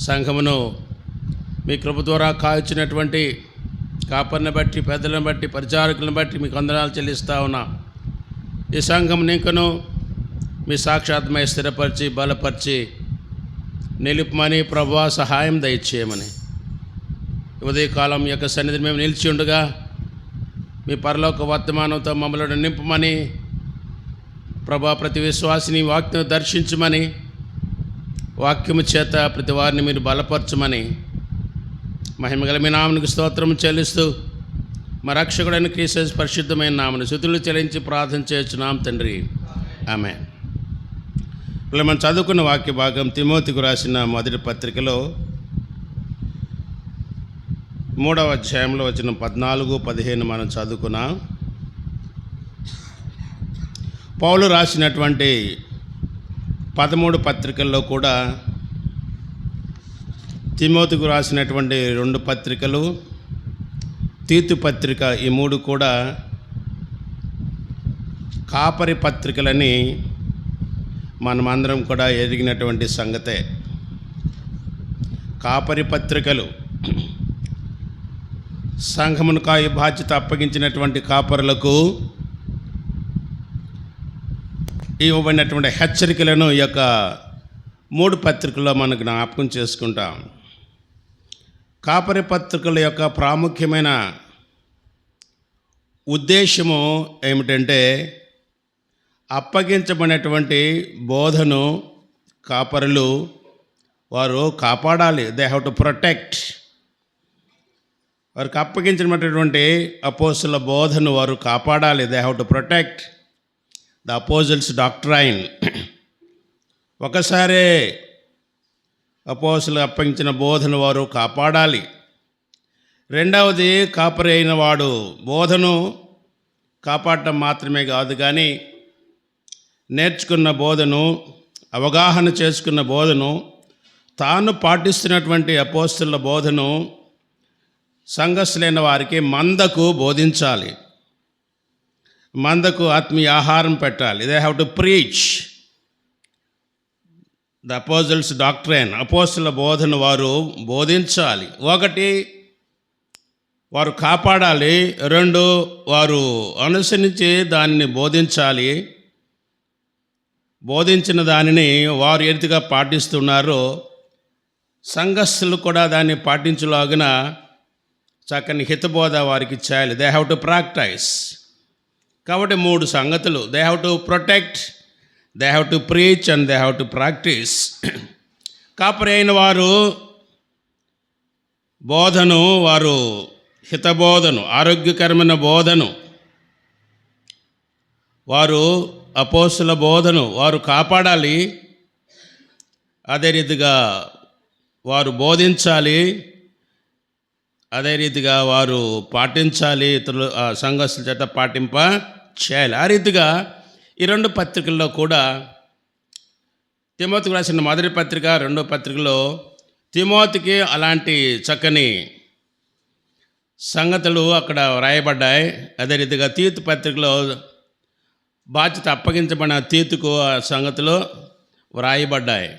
సంఘమును మీ కృప ద్వారా కాల్చినటువంటి కాపర్ని బట్టి, పెద్దలను బట్టి, పరిచారకులను బట్టి మీకు వందనాలు చెల్లిస్తా ఉన్నా. ఈ సంఘం ఇంకను మీ సాక్షాత్మై స్థిరపరిచి బలపరిచి నిలుపుమని ప్రభువా సహాయం దయచేయమని ఉదయకాలం యొక్క సన్నిధిని మేము నిలిచి ఉండగా మీ పరలోక వర్తమానంతో మమ్మల్ని నింపమని ప్రభా, ప్రతి విశ్వాసిని వాక్యం దర్శించమని, వాక్యము చేత ప్రతి వారిని మీరు బలపరచమని మహిమగల మీ నామనికి స్తోత్రం చెల్లిస్తూ మా రక్షకుడైన క్రీస్తు పరిశుద్ధమైన నామను స్తుతులు చెల్లించి ప్రార్థన చేస్తున్నాం తండ్రి, ఆమేన్. ఇలా మనం చదువుకున్న వాక్య భాగం తిమోతికి రాసిన మొదటి పత్రికలో 3వ అధ్యాయంలో వచ్చిన 14, 15 మనం చదువుకున్నాం. పౌలు రాసినటువంటి 13 పత్రికల్లో కూడా తిమోతికి రాసినటువంటి 2 పత్రికలు, తీతు పత్రిక, ఈ 3 కూడా కాపరి పత్రికలని మనమందరం కూడా ఎరిగినటువంటి సంగతే. కాపరి పత్రికలు సంఘమును కాయ బాధ్యత అప్పగించినటువంటి కాపరులకు ఇవ్వబడినటువంటి హెచ్చరికలను ఈ యొక్క 3 పత్రికల్లో మనం జ్ఞాపకం చేసుకుంటాం. కాపరి పత్రికల యొక్క ప్రాముఖ్యమైన ఉద్దేశము ఏమిటంటే, అప్పగించబడినటువంటి బోధను కాపరులు వారు కాపాడాలి. They have to protect. వారికి అప్పగించినటువంటి అపోస్తుల బోధను వారు కాపాడాలి. They have to protect the apostles doctrine. ఒకసారే అపోస్తులు అప్పగించిన బోధను వారు కాపాడాలి. రెండవది, కాపరి అయిన వాడు బోధను కాపాడటం మాత్రమే కాదు, కానీ నేర్చుకున్న బోధను, అవగాహన చేసుకున్న బోధను, తాను పాటిస్తున్నటువంటి అపోస్తుల బోధను సంఘస్థులైన వారికి, మందకు బోధించాలి. మందకు ఆత్మీయ ఆహారం పెట్టాలి. They have to preach the apostles doctrine. అపోస్తుల బోధను వారు బోధించాలి. 1, వారు కాపాడాలి. 2, వారు అనుసరించి దానిని బోధించాలి. బోధించిన దానిని వారు ఏ రీతిగా పాటిస్తున్నారో సంఘస్థులు కూడా దాన్ని పాటించలాగిన చక్కని హితబోధ వారికి చేయాలి. They have to practice. కాబట్టి 3 సంగతులు: they have to protect, they have to preach and they have to practice. కాపరి అయిన వారు బోధను, వారు హితబోధను, ఆరోగ్యకరమైన బోధను, వారు అపోస్తుల బోధను వారు కాపాడాలి. అదే రీతిగా వారు బోధించాలి. అదే రీతిగా వారు పాటించాలి. ఇతరులు సంఘస్థుల చేత పాటింప చేయాలి. ఆ రీతిగా ఈ 2 పత్రికల్లో కూడా, తిమోతికి రాసిన మొదటి పత్రిక, 2వ పత్రికలో తిమోతికి అలాంటి చక్కని సంగతులు అక్కడ వ్రాయబడ్డాయి. అదే రీతిగా తీతు పత్రికలో బాధ్యత అప్పగించబడిన తీతుకు ఆ సంగతులు వ్రాయబడ్డాయి.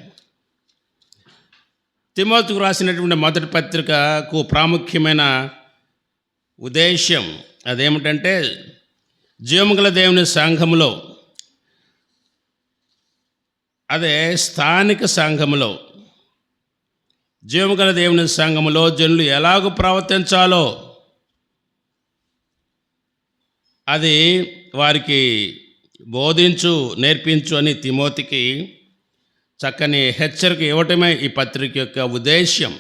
తిమోతికి రాసినటువంటి మొదటి పత్రికకు ప్రాముఖ్యమైన ఉద్దేశ్యం అదేమిటంటే, జీవముగల దేవుని సంఘములో, అదే స్థానిక సంఘములో, జీవముగల దేవుని సంఘములో జనులు ఎలాగూ ప్రవర్తించాలో అది వారికి బోధించు, నేర్పించు అని తిమోతికి చక్కని హెచ్చరిక ఇవ్వటమే ఈ పత్రిక యొక్క ఉద్దేశ్యం.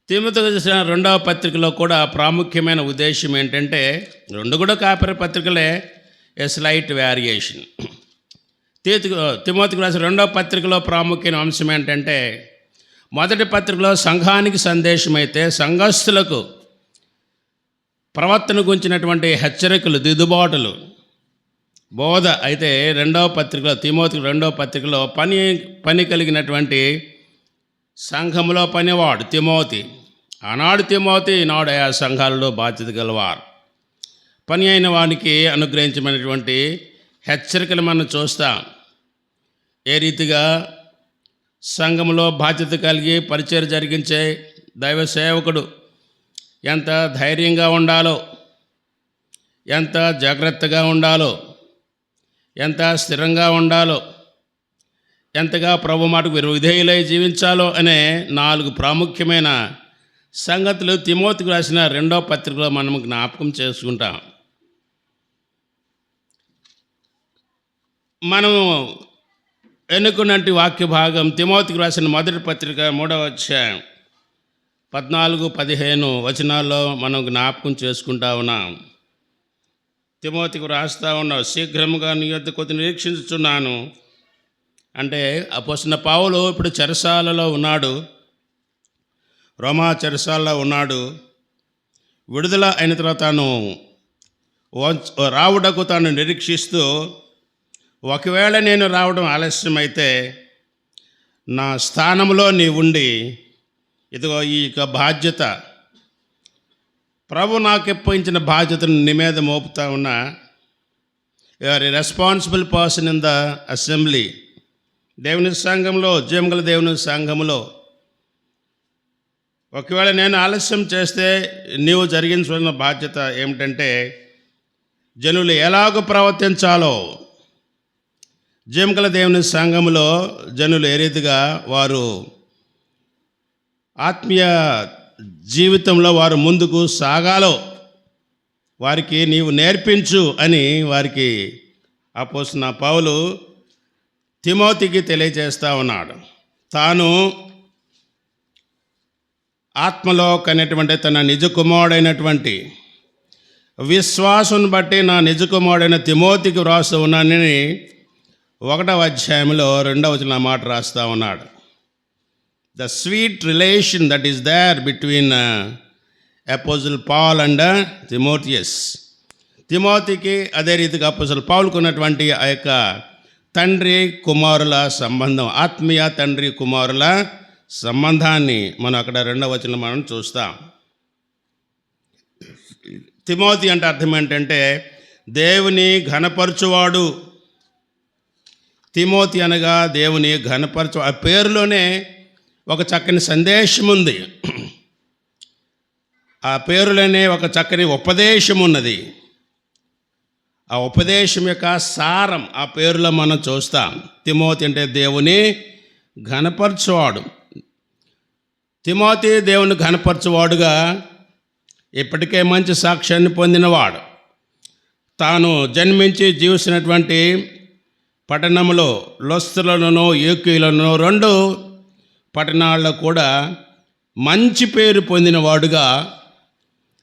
తిమోతికి రాసిన 2వ పత్రికలో కూడా ప్రాముఖ్యమైన ఉద్దేశం ఏంటంటే, 2 కూడా కాపరి పత్రికలే, ఎ స్లైట్ వేరియేషన్. తిమోతికి రాసిన 2వ పత్రికలో ప్రాముఖ్యమైన అంశం ఏంటంటే, మొదటి పత్రికలో సంఘానికి సందేశం అయితే, సంఘస్థులకు ప్రవర్తన గురించినటువంటి హెచ్చరికలు, దిద్దుబాటులు, బోధ అయితే 2వ పత్రికలో, తిమోతికి 2వ పత్రికలో పని కలిగినటువంటి సంఘములో పనివాడు తిమోతి. ఆనాడు తిమోతి, ఈనాడు ఆ సంఘాలలో బాధ్యత గలవారు. పని అయిన వానికి అనుగ్రహించమైనటువంటి హెచ్చరికలు మనం చూస్తాం. ఏ రీతిగా సంఘంలో బాధ్యత కలిగి పరిచయం జరిగించే దైవ సేవకుడు ఎంత ధైర్యంగా ఉండాలో, ఎంత జాగ్రత్తగా ఉండాలో, ఎంత స్థిరంగా ఉండాలో, ఎంతగా ప్రభు మాటకు విధేయులై జీవించాలో అనే 4 ప్రాముఖ్యమైన సంగతులు తిమోతికి రాసిన 2వ పత్రికలో మనం జ్ఞాపకం చేసుకుంటాం. మనము ఎన్నుకున్నట్టు వాక్య భాగం తిమోతికి రాసిన మొదటి పత్రిక 3వ అధ్యాయం 14-15 వచనాల్లో మనం జ్ఞాపకం చేసుకుంటా ఉన్నాం. తిమోతికి రాస్తా ఉన్నావు, శీఘ్రముగా నీ యొద్ద కొద్ది నిరీక్షించుచున్నాను. అంటే అపోస్తలుడైన పౌలు ఇప్పుడు చెరసాలలో ఉన్నాడు, రోమా చెరసాలలో ఉన్నాడు. విడుదల అయిన తర్వాత తాను రావుటకు తాను నిరీక్షిస్తూ, ఒకవేళ నేను రావడం ఆలస్యమైతే నా స్థానంలో నీ ఉండి ఇదిగో ఈ బాధ్యత, ప్రభు నాకు అప్పగించిన బాధ్యతను నీ మీద మోపుతా ఉన్నా. You are a responsible person in the assembly. దేవుని సంఘంలో, జీవగల దేవుని సంఘంలో ఒకవేళ నేను ఆలస్యం చేస్తే నీవు జరిగించాల్సిన బాధ్యత ఏమిటంటే, జనులు ఎలాగో ప్రవర్తించాలో, జీవగల దేవుని సంఘంలో జనులు ఏ రీతిగా వారు ఆత్మీయ జీవితంలో వారు ముందుకు సాగాలో వారికి నీవు నేర్పించు అని వారికి అపోస్తలుడైన పౌలు తిమోతికి తెలియజేస్తూ ఉన్నాడు. తాను ఆత్మలో కనేటువంటి తన నిజ కుమారుడైనటువంటి విశ్వాసం బట్టి నా నిజ కుమారుడైన తిమోతికి వ్రాస్తూ ఉన్నానని 1వ అధ్యాయంలో 2వ వచనం మాట రాస్తూ ఉన్నాడు. The sweet relation that is there between Apostle Paul and Timotheus. తిమోతికి అదే రీతిగా అపోస్తలుడైన పౌలుకు ఉన్నటువంటి ఆ యొక్క తండ్రి కుమారుల సంబంధం, ఆత్మీయ తండ్రి కుమారుల సంబంధాన్ని మనం అక్కడ 2వ వచనం మనం చూస్తాం. తిమోతి అంటే అర్థం ఏంటంటే దేవుని ఘనపరచువాడు. తిమోతి అనగా దేవుని ఘనపరచు. ఆ పేరులోనే ఒక చక్కని సందేశం ఉంది, ఆ పేరులోనే ఒక చక్కని ఉపదేశం ఉన్నది. ఆ ఉపదేశం యొక్క సారం ఆ పేరులో మనం చూస్తాం. తిమోతి అంటే దేవుని ఘనపరచువాడు. తిమోతి దేవుని ఘనపరచువాడుగా ఇప్పటికే మంచి సాక్ష్యాన్ని పొందినవాడు. తాను జన్మించి జీవించినటువంటి పట్టణంలో లొస్త్రలోనూ యూకీలోనూ 2 పట్టణాల్లో కూడా మంచి పేరు పొందినవాడుగా,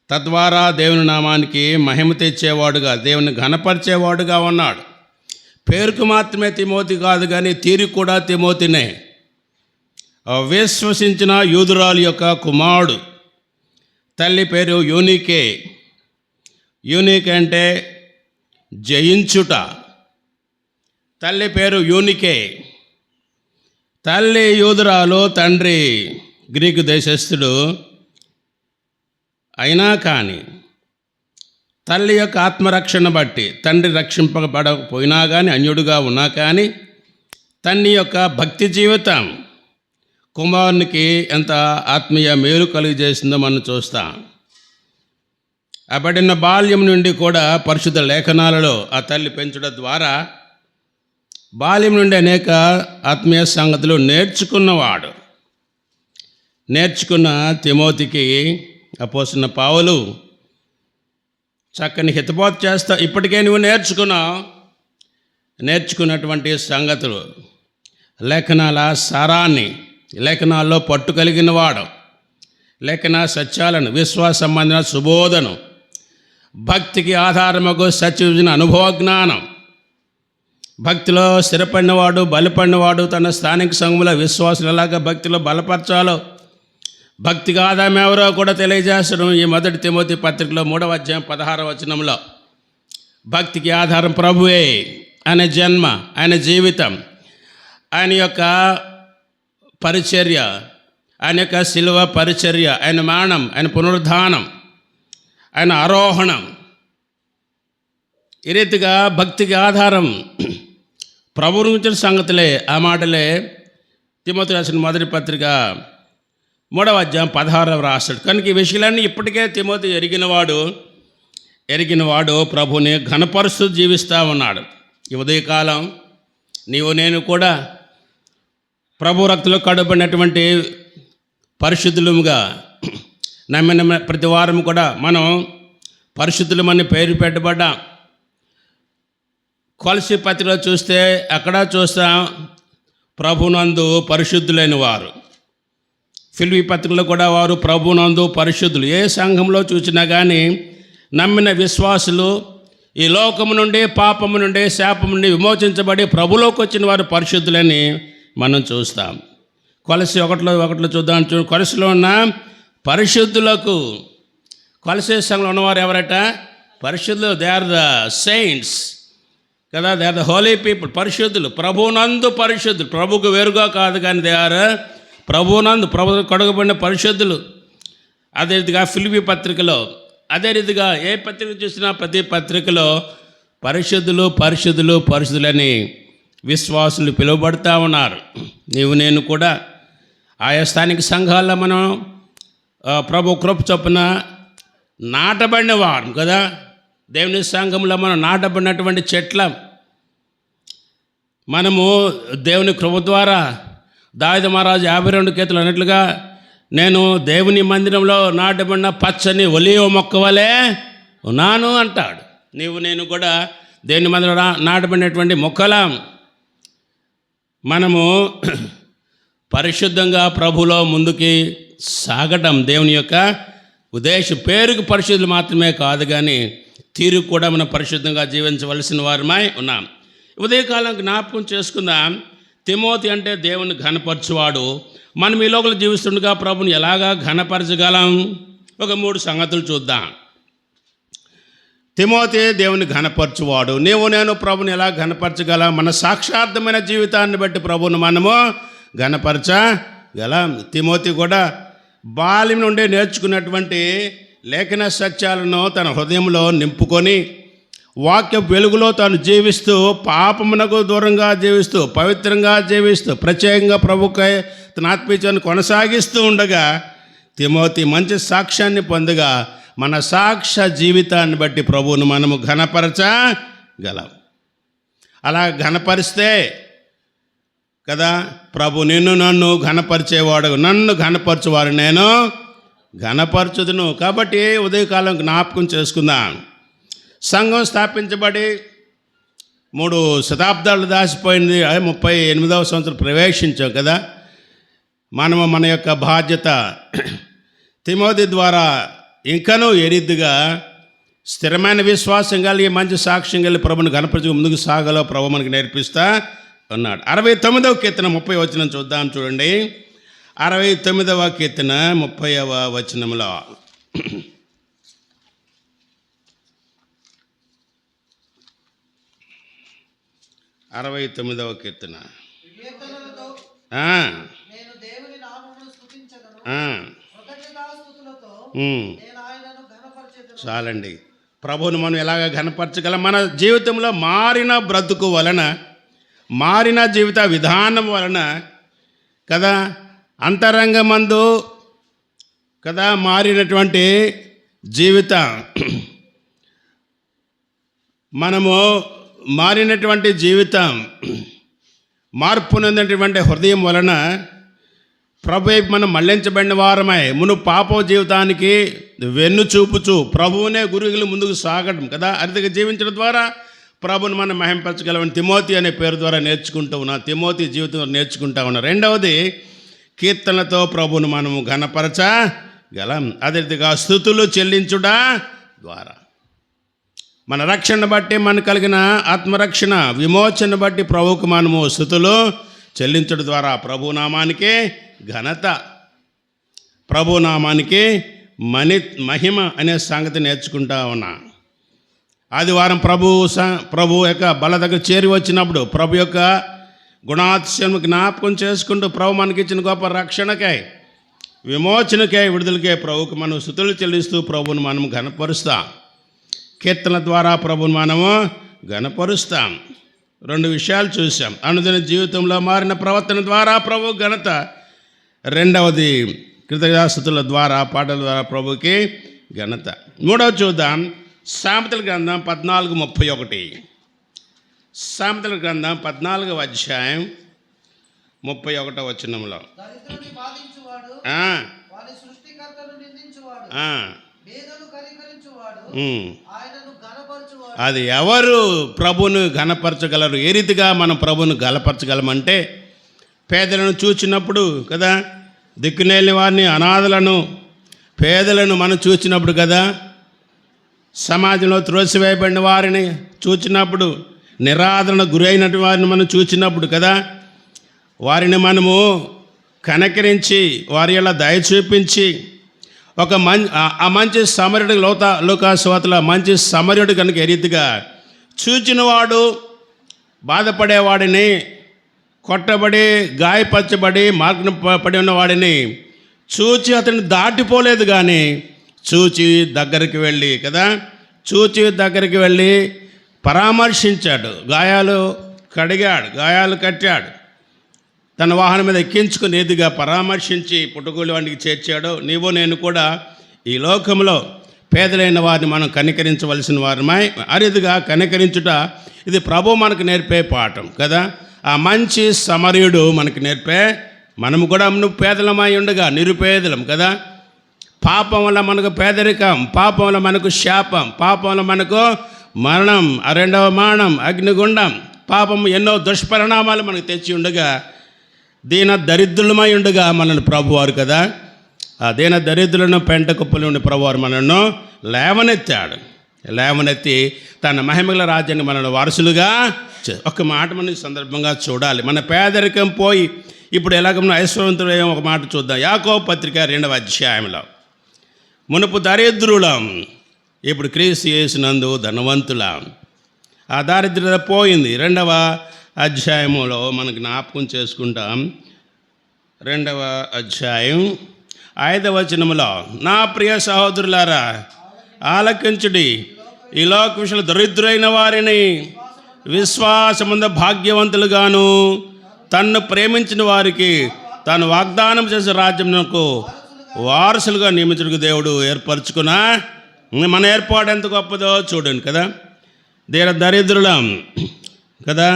తద్వారా దేవుని నామానికి మహిమ తెచ్చేవాడుగా, దేవుని ఘనపరిచేవాడుగా ఉన్నాడు. పేరుకు మాత్రమే తిమోతి కాదు కానీ తీరు కూడా తిమోతినే. విశ్వసించిన యూదురాలు యొక్క కుమారుడు. తల్లి పేరు యూనికే. యూనికే అంటే జయించుట. తల్లి పేరు యూనికే. తల్లి యూదురాలు, తండ్రి గ్రీకు దేశస్థుడు అయినా కానీ తల్లి యొక్క ఆత్మరక్షణ బట్టి తండ్రి రక్షింపబడకపోయినా కానీ, అన్యుడుగా ఉన్నా కానీ, తండ్రి యొక్క భక్తి జీవితం కుమారునికి ఎంత ఆత్మీయ మేలు కలుగజేసిందో మనం చూస్తాం. అబడిన బాల్యం నుండి కూడా పరిశుద్ధ లేఖనాలలో ఆ తల్లి పెంచడం ద్వారా బాల్యం నుండి అనేక ఆత్మీయ సంగతులు నేర్చుకున్నవాడు. నేర్చుకున్న తిమోతికి అపోస్తలుడైన పౌలు చక్కని హితబోధ చేస్తా. ఇప్పటికే నువ్వు నేర్చుకున్నటువంటి సంగతులు, లేఖనాల సారాన్ని, లేఖనాల్లో పట్టు కలిగిన వాడు, లేఖన సత్యాలను, విశ్వాస సంబంధమైన సుబోధను, భక్తికి ఆధారముకు సత్యవిజన అనుభవ జ్ఞానం, భక్తిలో స్థిరపడినవాడు, బలపడినవాడు, తన స్థానిక సంఘంలో విశ్వాసం ఎలాగా భక్తిలో బలపరచాలో, భక్తికి ఆదాయం ఎవరో కూడా తెలియజేస్తడం ఈ 1 తిమోతి పత్రికలో 3వ అధ్యాయం 16వ వచనంలో. భక్తికి ఆధారం ప్రభువే. ఆయన జన్మ, ఆయన జీవితం, ఆయన యొక్క పరిచర్య, ఆయన యొక్క శిలువ పరిచర్య, ఆయన మరణం, ఆయన పునరుద్ధానం, ఆయన ఆరోహణం, ఈ రీతిగా భక్తికి ఆధారం ప్రభు గురించిన సంగతులే, ఆ మాటలే తిమోతి రాసిన మొదటి పత్రిక 3వ అధ్యాయం 16వ రాస్తాడు. కనుక ఈ విషయాలన్నీ ఇప్పటికే తిమోతి ఎరిగినవాడు ప్రభుని ఘనపరుస్తూ జీవిస్తూ ఉన్నాడు. ఈ ఉదయకాలం నీవు నేను కూడా ప్రభు రక్తంలో కడబడినటువంటి పరిశుద్ధులముగా నమ్మిన ప్రతి వారం కూడా మనం పరిశుద్ధులమని పేరు పెట్టబడ్డాం. కొలసీ పత్రికలో చూస్తే అక్కడ చూస్తాం ప్రభునందు పరిశుద్ధులైన వారు. ఫిలిప్పీ పత్రికలో కూడా వారు ప్రభునందు పరిశుద్ధులు. ఏ సంఘంలో చూసినా కానీ నమ్మిన విశ్వాసులు ఈ లోకము నుండి, పాపము నుండి, శాపము నుండి విమోచించబడి ప్రభులోకి వచ్చిన వారు పరిశుద్ధులని మనం చూస్తాం. కొలసీ ఒకటిలో చూద్దాం. కొలసీలో ఉన్న పరిశుద్ధులకు, కొలసీ సంఘంలో ఉన్నవారు ఎవరట? పరిశుద్ధులు. దే ఆర్ ద సెయింట్స్ కదా, they are the holy people. పరిశుద్ధులు, ప్రభునందు పరిశుద్ధులు. ప్రభుకు వేరుగా కాదు కానీ దే ఆర్ ప్రభునందు, ప్రభు కడుగబడిన పరిశుద్ధులు. అదే రీతిగా ఫిలిప్పీ పత్రికలో, అదే రీతిగా ఏ పత్రిక చూసినా ప్రతి పత్రికలో పరిశుద్ధులు పరిశుద్ధులు పరిశుద్ధులని విశ్వాసులు పిలువబడుతూ ఉన్నారు. నీవు నేను కూడా ఆయా స్థానిక సంఘాల్లో మనం ప్రభు కృప చొప్పున నాటబడిన వారు కదా. దేవుని సంఘంలో మనం నాటబడినటువంటి చెట్ల. మనము దేవుని కృప ద్వారా దావీదు మహారాజు 52 కీర్తనలు అన్నట్లుగా నేను దేవుని మందిరంలో నాటబడిన పచ్చని ఒలీవ మొక్క వలె ఉన్నాను అంటాడు. నీవు నేను కూడా దేవుని మందిరంలో నాటబడినటువంటి మొక్కలం. మనము పరిశుద్ధంగా ప్రభులో ముందుకి సాగటం దేవుని యొక్క ఉద్దేశం. పేరుకు పరిశుద్ధులు మాత్రమే కాదు కానీ తీరు కూడా మనం పరిశుద్ధంగా జీవించవలసిన వారమై ఉన్నాం. ఉదయకాలం జ్ఞాపకం చేసుకుందాం. తిమోతి అంటే దేవుని ఘనపరచువాడు. మనం ఈ లోకలు జీవిస్తుండగా ప్రభుని ఎలాగా ఘనపరచగలం? ఒక 3 సంగతులు చూద్దాం. తిమోతి దేవుని ఘనపరచువాడు. నీవు నేను ప్రభుని ఎలా ఘనపరచగలం? మన సాక్షార్థమైన జీవితాన్ని బట్టి ప్రభుని మనము ఘనపరచగలం. తిమోతి కూడా బాల్యం నుండి నేర్చుకున్నటువంటి లేఖన సత్యాలను తన హృదయంలో నింపుకొని వాక్య వెలుగులో తాను జీవిస్తూ, పాపమునకు దూరంగా జీవిస్తూ, పవిత్రంగా జీవిస్తూ, ప్రత్యేకంగా ప్రభుకై తన ఆత్మీయతను కొనసాగిస్తూ ఉండగా తిమోతి మంచి సాక్ష్యాన్ని పొందగా మన సాక్ష్య జీవితాన్ని బట్టి ప్రభువును మనము ఘనపరచగలం. అలా ఘనపరిస్తే కదా ప్రభు నన్ను ఘనపరిచేవాడు, నన్ను ఘనపరచువారు నేను ఘనపరచుదును. కాబట్టి ఉదయకాలం జ్ఞాపకం చేసుకుందాం. సంఘం స్థాపించబడి 3 శతాబ్దాలు దాచిపోయింది. 38వ సంవత్సరం ప్రవేశించాం కదా. మనము మన యొక్క బాధ్యత తిమోతి ద్వారా ఇంకనూ ఎరిద్దుగా స్థిరమైన విశ్వాసం కలిగి మంచి సాక్ష్యం కలిగి ప్రభుని ఘనపరచు ముందుకు సాగలో ప్రభు మనకు నేర్పిస్తా ఉన్నాడు. 69వ కీర్తన 30వ వచనం చూద్దాం. చూడండి, 69వ కీర్తన 30వ వచనంలో 69వ కీర్తన. చాలండి. ప్రభువును మనం ఎలాగ ఘనపరచగలం? మన జీవితంలో మారిన బ్రతుకు వలన, మారిన జీవిత విధానం వలన కదా, అంతరంగమందు కదా మారినటువంటి జీవితం, మనము మారినటువంటి జీవితం, మార్పు నొందినటువంటి హృదయం వలన ప్రభు మనం మళ్లించబడిన వారమై మును పాప జీవితానికి వెన్ను చూపుచు ప్రభువునే గురువులు ముందుకు సాగడం కదా, అరిదిగా జీవించడం ద్వారా ప్రభుని మనం మహింపరచగలమని తిమోతి అనే పేరు ద్వారా నేర్చుకుంటూ ఉన్నాం. తిమోతి జీవితంలో నేర్చుకుంటా ఉన్నాం. రెండవది, కీర్తనతో ప్రభుని మనము ఘనపరచగలం. అదే రీతిగా స్తుతులు చెల్లించుట ద్వారా మన రక్షణ బట్టి మనకు కలిగిన ఆత్మరక్షణ విమోచన బట్టి ప్రభువుకు మనము స్తుతులు చెల్లించడం ద్వారా ప్రభునామానికి ఘనత, ప్రభునామానికి మహిమ అనే సంగతి నేర్చుకుంటా ఉన్నా. ఆదివారం ప్రభు యొక్క బల దగ్గర చేరి వచ్చినప్పుడు ప్రభు యొక్క గుణాతిశయం జ్ఞాపకం చేసుకుంటూ ప్రభు మనకిచ్చిన గొప్ప రక్షణకై, విమోచనకై, విడుదలకై ప్రభువుకు మనం స్తుతులు చెల్లిస్తూ ప్రభువును మనం ఘనపరుస్తాం. కీర్తన ద్వారా ప్రభువును మనము ఘనపరుస్తాం. 2 విషయాలు చూసాం. అనుదిన జీవితంలో మారిన ప్రవర్తన ద్వారా ప్రభు ఘనత, రెండవది కృతజ్ఞతాస్తుతుల ద్వారా, పాటల ద్వారా ప్రభుకి ఘనత. 3వది చూద్దాం. సామెతల గ్రంథం 14:31. సామెతల గ్రంథం 14వ అధ్యాయం 31వ వచనంలో దరిద్రుని బాధించువాడు, వాని సృష్టికర్తను నిందించువాడు, పేదను కనికరించువాడు, ఆయనను ఘనపరచువాడు. అది ఎవరు ప్రభును ఘనపరచగలరు? ఏ రీతిగా మనం ప్రభును ఘనపరచగలమంటే, పేదలను చూచినప్పుడు కదా, దిక్కులేని వారిని, అనాథలను, పేదలను మనం చూచినప్పుడు కదా, సమాజంలో త్రోసివేయబడిన వారిని చూచినప్పుడు, నిరాదరణ గురైనటువంటి వారిని మనం చూచినప్పుడు కదా, వారిని మనము కనకరించి వారి ఎలా దయ చూపించి ఒక మంచి సమరుడు లోకాసువార్తల మంచి సమరుడు కనుక ఏ రీతిగా చూచినవాడు బాధపడేవాడిని, కొట్టబడి గాయపరచబడి మార్గం పడి ఉన్నవాడిని చూచి అతన్ని దాటిపోలేదు, కానీ చూచి దగ్గరికి వెళ్ళి కదా, చూచి దగ్గరికి వెళ్ళి పరామర్శించాడు, గాయాలు కడిగాడు, గాయాలు కట్టాడు, తన వాహనం మీద ఎక్కించుకుని ఏదిగా పరామర్శించి పుట్టుకూలి వాడికి చేర్చాడు. నీవు నేను కూడా ఈ లోకంలో పేదలైన వారిని మనం కనికరించవలసిన వారమై అరిదిగా కనికరించుట ఇది ప్రభు మనకు నేర్పే పాఠం కదా. ఆ మంచి సమరయుడు మనకు నేర్పే, మనము కూడా పేదలమై ఉండగా నిరుపేదలం కదా. పాపం వల్ల మనకు పేదరికం, పాపం వల్ల మనకు శాపం, పాపం వల్ల మనకు మరణం, రెండవ మరణం, అగ్నిగుండం, పాపం ఎన్నో దుష్పరిణామాలు మనకు తెచ్చి ఉండగా, దీన దరిద్రులమై ఉండగా మనల్ని ప్రభువారు కదా, ఆ దీన దరిద్రులను పెంట కుప్పలు ఉండి ప్రభువారు మనల్ని లేవనెత్తాడు. లేవనెత్తి తన మహిమగల రాజ్యాన్ని మనల్ని వారసులుగా ఒక మాట మనం సందర్భంగా చూడాలి. మన పేదరికం పోయి ఇప్పుడు ఎలాగ ఐశ్వర్యవంతులు ఒక మాట చూద్దాం. యాకోబు పత్రిక 2వ అధ్యాయంలో మునుపు దరిద్రులం, ఇప్పుడు క్రీస్తు యేసునందు ధనవంతులం. ఆ దారిద్ర్యత పోయింది. 2వ అధ్యాయములో మనకు జ్ఞాపకం చేసుకుంటాం. 2వ అధ్యాయం 5వ వచనములో, నా ప్రియ సహోదరులారా ఆలకించుడి, ఈ లోక విషయంలో దరిద్రులైన వారిని విశ్వాసముంద భాగ్యవంతులుగాను తన్ను ప్రేమించిన వారికి తాను వాగ్దానం చేసే రాజ్యమునకు వారసులుగా నియమించుటకు దేవుడు ఏర్పరచుకున్నా. మన ఏర్పాటు ఎంత గొప్పదో చూడండి కదా. దరిద్రులం కదా.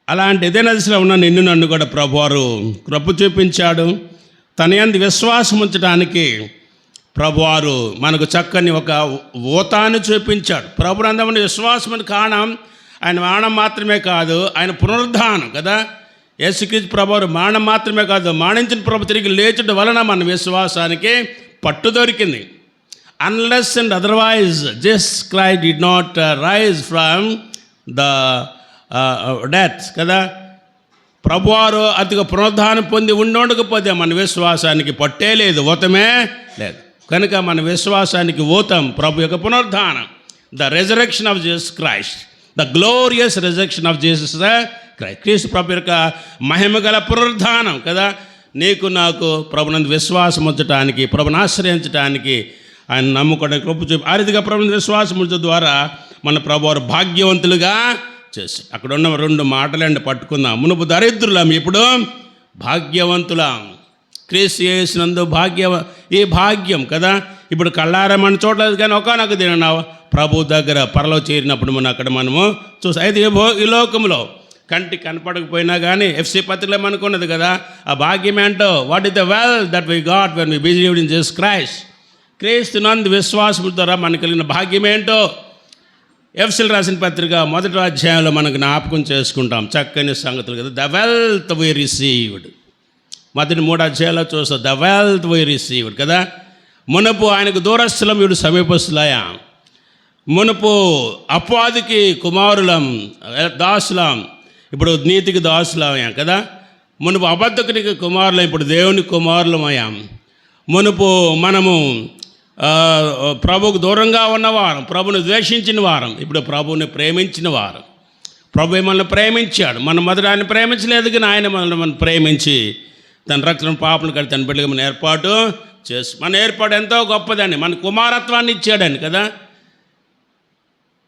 అలాంటి ఇదే దశలో ఉన్న నిన్ను నన్ను కూడా ప్రభువారు కృప చూపించాడు. తన యందు విశ్వాసం ఉంచడానికి ప్రభువారు మనకు చక్కని ఒక ఊతాన్ని చూపించాడు. ప్రభునందమైన విశ్వాసమని కారణం ఆయన మరణం మాత్రమే కాదు, ఆయన పునరుద్ధానం కదా. యేసుక్రీస్తు ప్రభువారు మరణం మాత్రమే కాదు, మరణించిన ప్రభు తిరిగి లేచడం వలన మన విశ్వాసానికి పట్టు దొరికింది. Unless and otherwise Jesus Christ did not rise from the death కదా. ప్రభువారు అతిగా పునరుద్ధానం పొంది ఉండకపోతే మన విశ్వాసానికి పట్టే లేదు, ఊతమే లేదు. కనుక మన విశ్వాసానికి ఊతం ప్రభు యొక్క పునరుద్ధానం, the resurrection of Jesus Christ, the glorious resurrection of Jesus Christ. క్రీస్తు ప్రభు యొక్క మహిమగల పునరుద్ధానం కదా. నీకు నాకు ప్రభునందు విశ్వాసం ఉంచడానికి, ప్రభుని ఆశ్రయించడానికి, ఆయన నమ్ముకోవడానికి కృప చూపి ఆ రీతిగా ప్రభుని విశ్వాసం ఉంచడం ద్వారా మన ప్రభువారు భాగ్యవంతులుగా చేసి. అక్కడ ఉన్న 2 మాటలండి పట్టుకుందాం. మునుపు దరిద్రులం, ఇప్పుడు భాగ్యవంతులం. క్రీస్తు యేసునందు ఈ భాగ్యం కదా. ఇప్పుడు కళ్ళారా మనం చూడలేదు, కానీ ఒకనొక దిన ప్రభు దగ్గర పరలో చేరినప్పుడు మనము చూసి. అయితే ఈ లోకంలో కంటి కనపడకపోయినా కానీ ఎఫ్సి పత్రికలో మనకున్నది కదా, ఆ భాగ్యం ఏంటో. What is the well that we got when we believed in Jesus Christ. క్రీస్తు నందు విశ్వాసం ద్వారా మనకు కలిగిన భాగ్యం ఏంటో ఎఫ్సీలు రాసిన పత్రిక 1వ అధ్యాయంలో మనకు జ్ఞాపకం చేసుకుంటాం. చక్కని సంగతులు కదా. ద వెల్త్ వీ రిసీవ్డ్, మొదటి 3 అధ్యాయాల్లో చూస్తాం. ద వెల్త్ వీ రిసీవ్డ్ కదా. మునుపు ఆయనకు దూరస్థులం, ఇప్పుడు సమీపస్థులయా. మునుపు అపవాదికి కుమారులం, దాసులం, ఇప్పుడు నీతికి దాసులమయ్యాం కదా. మునుపు అబద్ధకునికి కుమారులం, ఇప్పుడు దేవుని కుమారులమయ్యాం. మునుపు మనము ప్రభువుకు దూరంగా ఉన్నవారం, ప్రభుని ద్వేషించిన వారం, ఇప్పుడు ప్రభువుని ప్రేమించిన వారం. ప్రభు మనల్ని ప్రేమించాడు. మనం మొదట ఆయన ప్రేమించలేదు, కానీ ఆయన మనల్ని ప్రేమించి తన రక్తం పాపను కట్టి తన బిడ్డగా మన ఏర్పాటు చేసి, మన ఏర్పాటు ఎంతో గొప్పదండి. మన కుమారత్వాన్ని ఇచ్చాడని కదా.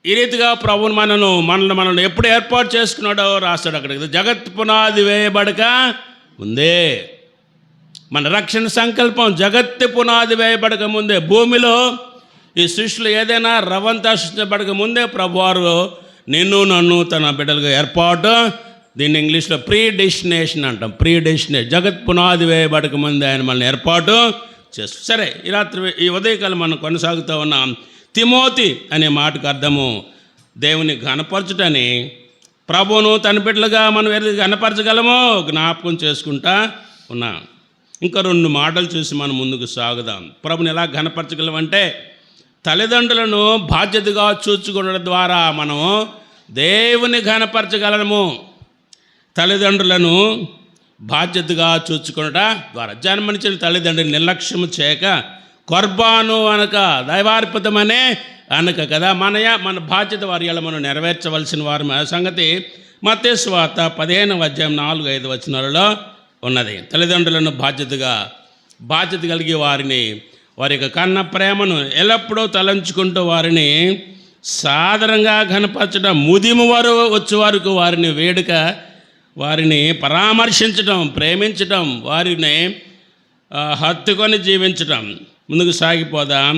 ఈ రీతిగా ప్రభువును మనల్ని ఎప్పుడు ఏర్పాటు చేసుకున్నాడో రాస్తాడు అక్కడ. జగత్ పునాది వేయబడక ముందే మన రక్షణ సంకల్పం జగత్తు పునాది వేయబడక ముందే, భూమిలో ఈ సృష్టిలో ఏదైనా రవంతా సృష్టించబడక ముందే ప్రభువారు నిన్ను నన్ను తన బిడ్డలుగా ఏర్పాటు, దీన్ని ఇంగ్లీష్లో ప్రీ డెస్టినేషన్ అంటాం. ప్రీ డెస్టినేషన్, జగత్ పునాది వేయబడక ముందే ఆయన మనల్ని ఏర్పాటు చేస్తూ. సరే, ఈ రాత్రి ఈ ఉదయకాలం మనం కొనసాగుతూ ఉన్నాం. తిమోతి అనే మాటకు అర్థము దేవుని ఘనపరచుటని. ప్రభువును తన బిడ్డలుగా మనం ఘనపరచగలమో జ్ఞాపకం చేసుకుంటా ఉన్నాం. ఇంకా 2 మాటలు చూసి మనం ముందుకు సాగుదాం. ప్రభుని ఎలా ఘనపరచగలమంటే, తల్లిదండ్రులను బాధ్యతగా చూచుకోవడం ద్వారా మనము దేవుని ఘనపరచగలము. తల్లిదండ్రులను బాధ్యతగా చూచుకోవడం ద్వారా, జన్మనిచ్చిన తల్లిదండ్రులు నిర్లక్ష్యం చేయక, కొర్బాను అనక దైవార్పితమనే అనక కదా, మన బాధ్యత వారి మనం నెరవేర్చవలసిన వారు సంగతి మత్తయి సువార్త 15వ అధ్యాయం 4-5 వచనాలలో ఉన్నది. తల్లిదండ్రులను బాధ్యత కలిగి వారిని, వారి యొక్క కన్న ప్రేమను ఎల్లప్పుడూ తలంచుకుంటూ వారిని సాదరంగా ఘనపరచడం, ముదిము వారు వచ్చే వరకు వారిని వేడుక, వారిని పరామర్శించడం, ప్రేమించడం, వారిని హత్తుకొని జీవించడం. ముందుకు సాగిపోదాం.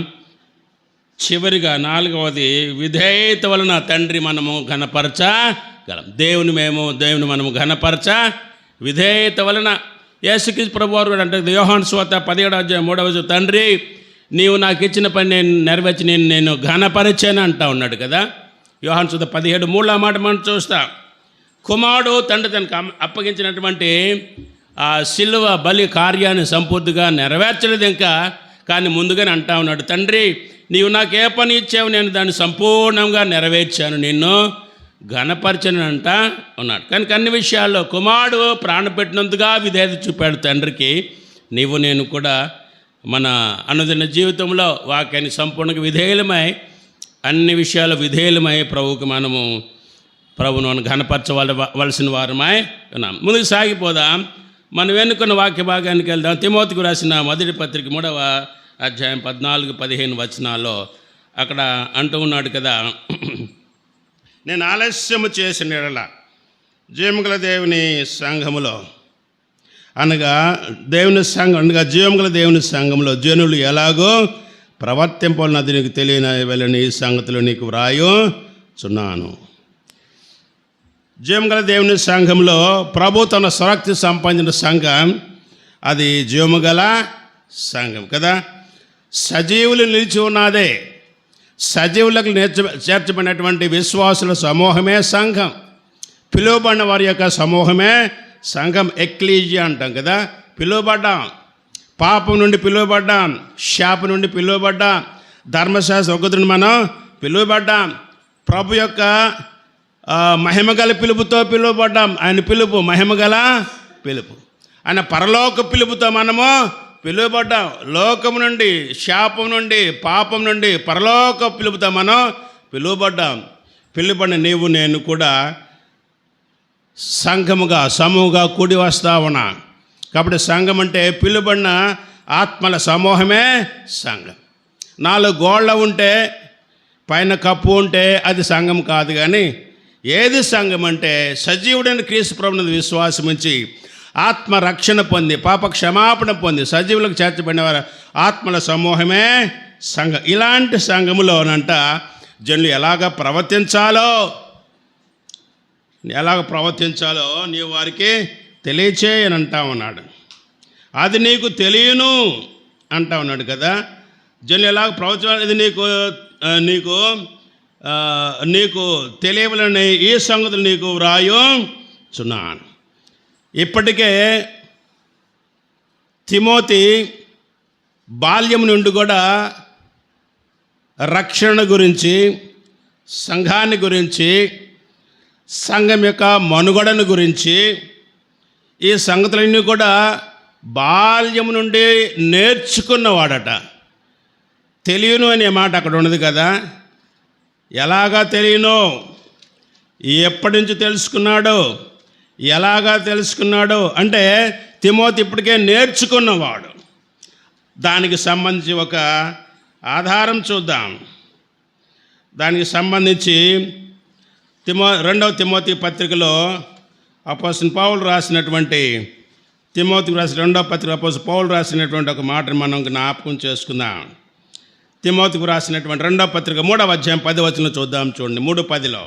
చివరిగా 4వది, విధేయత వలన తండ్రి మనము ఘనపరచగలం. దేవుని మనము ఘనపరచ విధేయత వలన. యేసుక్రీస్తు ప్రభువారు అంటే యోహాను సువార్త 17వ అధ్యాయం 3వ వచనం, తండ్రి నీవు నాకు ఇచ్చిన పని నేను నెరవేర్చి నేను ఘనపరిచాను అంటా ఉన్నాడు కదా. యోహాను సువార్త 17:3 మాట మనం చూస్తాం. కుమారుడు తండ్రి తనకు అప్పగించినటువంటి ఆ సిలువ బలి కార్యాన్ని సంపూర్తిగా నెరవేర్చలేదు ఇంకా, కానీ ముందుగానే అంటా ఉన్నాడు, తండ్రి నీవు నాకు ఏ పని ఇచ్చావు, నేను దాన్ని సంపూర్ణంగా నెరవేర్చాను, నిన్ను ఘనపరచను అంట ఉన్నాడు. కానీ అన్ని విషయాల్లో కుమారుడు ప్రాణపెట్టినందుగా విధేయత చూపాడు తండ్రికి. నీవు నేను కూడా మన అనుదిన జీవితంలో వాక్యాన్ని సంపూర్ణంగా విధేయులమై, అన్ని విషయాలు విధేయులమై ప్రభువును ఘనపరచవలసిన వారమై ఉన్నాం. ముందుకు సాగిపోదాం. మనం ఎన్నుకున్న వాక్య భాగానికి వెళ్దాం. తిమోతికి రాసిన మొదటి పత్రిక 3వ అధ్యాయం 14-15 వచనాల్లో అక్కడ అంటూ ఉన్నాడు కదా, నేను ఆలస్యము చేసిన ఎడల జీవముగల దేవుని సంఘములో అనగా జీవముగల దేవుని సంఘంలో జనులు ఎలాగో ప్రవర్తింపాలన్నది నీకు తెలియని వెళ్ళని ఈ సంగతులు నీకు వ్రాయుచున్నాను. జీవముగల దేవుని సంఘంలో ప్రభు తన స్వరక్తి సంపాదించిన సంఘం, అది జీవముగల సంఘం కదా. సజీవులు నిలిచి ఉన్నదే, సజీవులకు చేర్చబడినటువంటి విశ్వాసుల సమూహమే సంఘం. పిలువబడిన వారి యొక్క సమూహమే సంఘం. ఎక్లీజియా అంటాం కదా. పిలువబడ్డాం, పాపం నుండి పిలువబడ్డాం, శాపం నుండి పిలువబడ్డాం, ధర్మశాస్త్ర ఒకదుని మనం పిలువబడ్డాం. ప్రభు యొక్క మహిమగల పిలుపుతో పిలువబడ్డాం. ఆయన పిలుపు మహిమగల పిలుపు, ఆయన పరలోక పిలుపుతో మనము పిలువబడ్డాం. లోకము నుండి, శాపం నుండి, పాపం నుండి పరలోక పిలుపుతో మనం పిలువబడ్డాం. పిలువబడిన నీవు నేను కూడా సంఘముగా సమూహంగా కూడి వస్తా ఉన్నా. కాబట్టి సంఘం అంటే పిలువబడిన ఆత్మల సమూహమే సంఘం. 4 గోళ్ళ ఉంటే, పైన కప్పు ఉంటే అది సంఘం కాదు. కానీ ఏది సంఘం అంటే సజీవుడైన క్రీస్తు ప్రభువునందు విశ్వాసం ఉంచి ఆత్మ రక్షణ పొంది, పాప క్షమాపణ పొంది సజీవులకు చేర్చబడిన వారు ఆత్మల సమూహమే సంఘం. ఇలాంటి సంఘములోనంట జనులు ఎలాగ ప్రవర్తించాలో నీవు వారికి తెలియచేయని అంటా ఉన్నాడు. అది నీకు తెలియను అంటా ఉన్నాడు కదా. జనులు ఎలాగ ప్రవర్తించాలి, ఇది నీకు తెలియవలని ఈ సంగతులు నీకు వ్రాయుచున్నాను. ఇప్పటికే తిమోతి బాల్యం నుండి కూడా రక్షణ గురించి, సంఘాన్ని గురించి, సంఘం యొక్క మనుగడను గురించి, ఈ సంగతులన్నీ కూడా బాల్యం నుండి నేర్చుకున్నవాడట. తెలియను అనే మాట అక్కడ ఉన్నది కదా. ఎలాగా తెలియను, ఎప్పటి నుంచి తెలుసుకున్నాడో, ఎలాగా తెలుసుకున్నాడో అంటే తిమోతి ఇప్పటికే నేర్చుకున్నవాడు. దానికి సంబంధించి ఒక ఆధారం చూద్దాం. దానికి సంబంధించి రెండవ తిమోతి పత్రికలో అపోస్తలుడైన పౌలు రాసినటువంటి తిమోతికి రాసిన రెండవ పత్రిక అపోస్తలుడైన పౌలు రాసినటువంటి ఒక మాటను మనం జ్ఞాపకం చేసుకుందాం. తిమోతికి రాసినటువంటి రెండవ పత్రిక 3వ అధ్యాయం 10వ వచనం చూద్దాం. చూడండి 3:10లో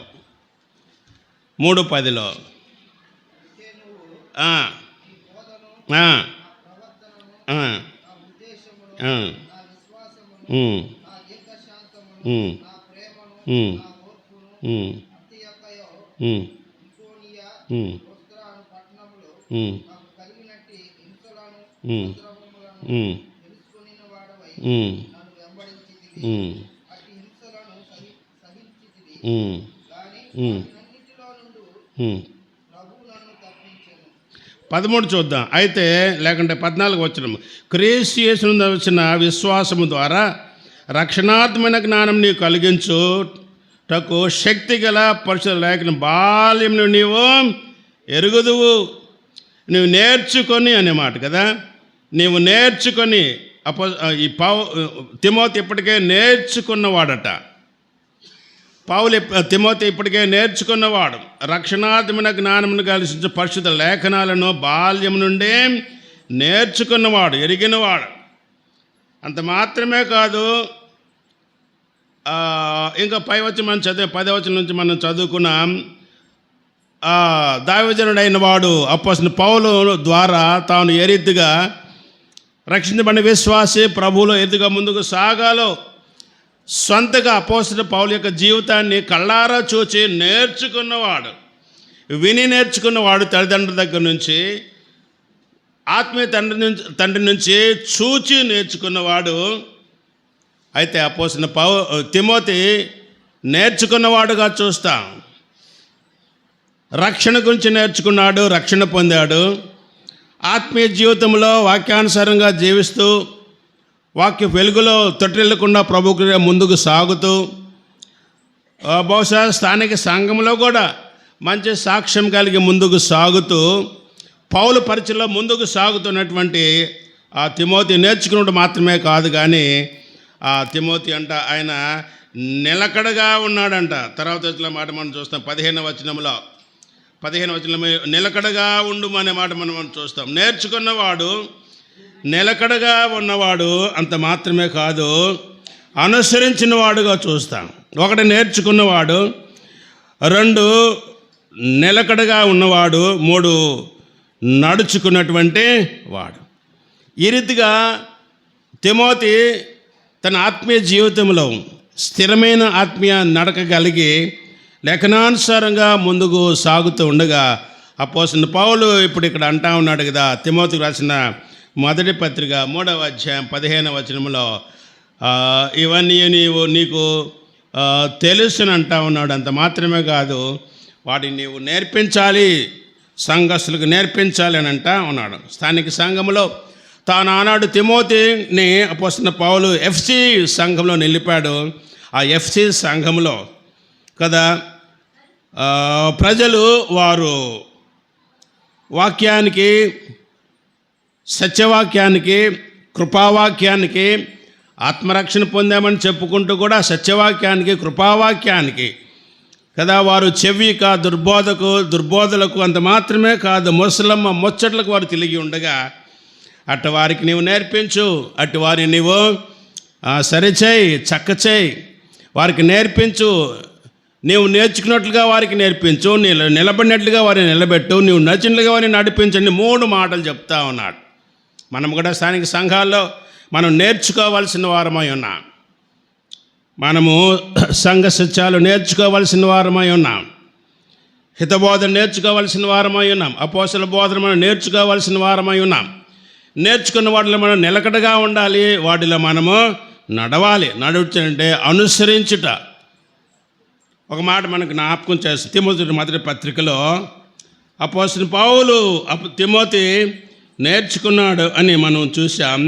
పదమూడు చూద్దాం. అయితే లేకుంటే 14 వచనం, క్రీస్తు యేసునందు వచ్చిన విశ్వాసము ద్వారా రక్షణాత్మక జ్ఞానం నీవు కలిగించుటకు శక్తి గల పరిశుద్ధ లేఖన బాల్యమును నీవు ఎరుగుదువు. నువ్వు నేర్చుకొని అనే మాట కదా, నీవు నేర్చుకొని ఈ తిమోతి ఇప్పటికే నేర్చుకున్నవాడట. తిమోతి ఇప్పటికే నేర్చుకున్నవాడు. రక్షణాత్మక జ్ఞానమును కలిగించే పరిశుద్ధ లేఖనాలను బాల్యం నుండే నేర్చుకున్నవాడు, ఎరిగినవాడు. అంత మాత్రమే కాదు, ఇంకా పై వచ్చి మనం 10వ వచనం నుంచి మనం చదువుకున్నాం. దైవజనుడైన వాడు అపోస్తలుడైన పౌలు ద్వారా తాను ఏ రీతిగా రక్షించబడిన విశ్వాసి ప్రభువులో ఎదుగా ముందుకు సాగాలో సొంతగా అపోస్తలుడైన పౌలు యొక్క జీవితాన్ని కళ్ళారా చూచి నేర్చుకున్నవాడు, విని నేర్చుకున్నవాడు. తల్లిదండ్రుల దగ్గర నుంచి, ఆత్మీయ తండ్రి నుంచి చూచి నేర్చుకున్నవాడు. అయితే అపోస్తలుడైన తిమోతి నేర్చుకున్నవాడుగా చూస్తాం. రక్షణ గురించి నేర్చుకున్నాడు, రక్షణ పొందాడు. ఆత్మీయ జీవితంలో వాక్యానుసారంగా జీవిస్తూ వాక్య వెలుగులో తొట్టిల్లకుండా ప్రభువుకు ముందుకు సాగుతూ బహుశా స్థానిక సంఘంలో కూడా మంచి సాక్ష్యం కలిగి ముందుకు సాగుతూ పౌలు పరిచయలో ముందుకు సాగుతున్నటువంటి ఆ తిమోతి నేర్చుకున్నట్టు మాత్రమే కాదు, కానీ ఆ తిమోతి అంట ఆయన నిలకడగా ఉన్నాడంట. తర్వాత వచ్చిన మాట మనం చూస్తాం 15వ వచనంలో నిలకడగా ఉండు అనే మాట మనం చూస్తాం. నేర్చుకున్నవాడు నిలకడగా ఉన్నవాడు అంత మాత్రమే కాదు, అనుసరించిన వాడుగా చూస్తాం. 1 నేర్చుకున్నవాడు, 2 నిలకడగా ఉన్నవాడు, 3 నడుచుకున్నటువంటి వాడు. ఈ రీతిగా తిమోతి తన ఆత్మీయ జీవితంలో స్థిరమైన ఆత్మీయ నడక కలిగి లేఖనానుసారంగా ముందుకు సాగుతూ ఉండగా అపోస్తలుడైన పౌలు ఇప్పుడు ఇక్కడ అంటా ఉన్నాడు కదా, తిమోతికి రాసిన మొదటి పత్రిక 3వ అధ్యాయం 15వ వచనంలో ఇవన్నీ నీకు తెలుసుని అంటా ఉన్నాడు. అంత మాత్రమే కాదు, వాటిని నీవు నేర్పించాలి, సంఘస్థులకు నేర్పించాలి అని అంటా ఉన్నాడు. స్థానిక సంఘంలో తాను ఆనాడు తిమోతిని అపోస్తలుడైన పౌలు ఎఫ్సి సంఘంలో నిలిపాడు. ఆ ఎఫ్సి సంఘంలో కదా ప్రజలు వారు వాక్యానికి, సత్యవాక్యానికి, కృపావాక్యానికి ఆత్మరక్షణ పొందామని చెప్పుకుంటూ కూడా సత్యవాక్యానికి, కృపావాక్యానికి కదా వారు చెవిక దుర్బోధలకు అంత మాత్రమే కాదు, ముసలమ్మ ముచ్చట్లకు వారు తిరిగి ఉండగా అటు వారికి నీవు నేర్పించు, అటు వారిని నీవు సరిచేయి, చక్కచేయి, వారికి నేర్పించు. నీవు నేర్చుకున్నట్లుగా వారికి నేర్పించు, నిలబడినట్లుగా వారిని నిలబెట్టు, నీవు నచ్చినట్లుగా వారిని నడిపించండి. 3 మాటలు చెప్తా ఉన్నాడు. మనం కూడా స్థానిక సంఘాల్లో మనం నేర్చుకోవాల్సిన వారమై ఉన్నాం. మనము సంఘ సత్యాలు నేర్చుకోవాల్సిన వారమై ఉన్నాం. హితబోధన నేర్చుకోవాల్సిన వారమై ఉన్నాం. అపోస్తల బోధన మనం నేర్చుకోవాల్సిన వారమై ఉన్నాం. నేర్చుకున్న వాటిలో మనం నిలకడగా ఉండాలి, వాటిలో మనము నడవాలి. నడుచుంటే అనుసరించుట. ఒక మాట మనకు జ్ఞాపకం చేస్తుంది. తిమోతి మొదటి పత్రికలో అపోస్తలుడైన పౌలు తిమోతి నేర్చుకున్నాడు అని మనం చూసాం.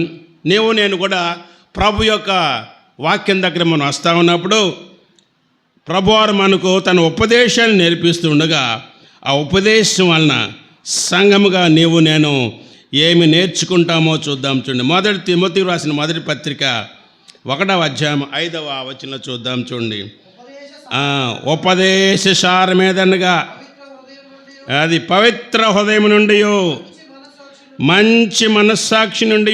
నేను కూడా ప్రభు యొక్క వాక్యం దగ్గర మనం వస్తూ ఉన్నప్పుడు ప్రభువారు మనకు తన ఉపదేశాన్ని నేర్పిస్తుండగా ఆ ఉపదేశం వలన సంఘముగా నేను ఏమి నేర్చుకుంటామో చూద్దాం. చూడండి, మొదటి తిమోతికి రాసిన మొదటి పత్రిక 1వ అధ్యాయం 5వ వచనంలో చూద్దాం. చూడండి, ఉపదేశసారమేదనగా అది పవిత్ర హృదయం నుండి, మంచి మనస్సాక్షి నుండి